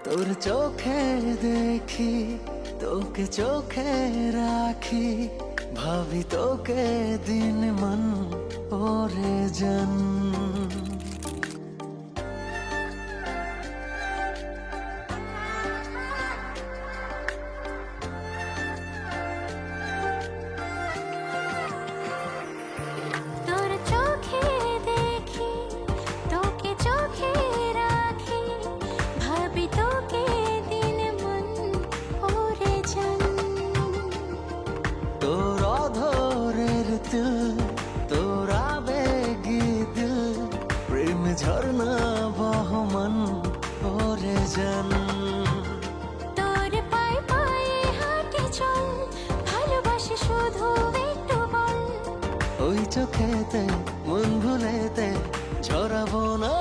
তোর চোখে দেখি, তোকে চোখে রাখি, ভাবি তোকে দিন মন ওরে জন। তোর চোখে দেখি, তোকে চোখে রাখি, ভাবি তোকে দিন মন ওরে জন। তোর অধরের তুল, তোর আবেগী দিল, প্রেম ঝর্ণা বহমান ওরে জন। তোর পায়ে পায়ে হাঁটি চল, ভালোবাসি শুধু একটু বল। ওই চোখেতে মন ভুলেতে ঝরাবো না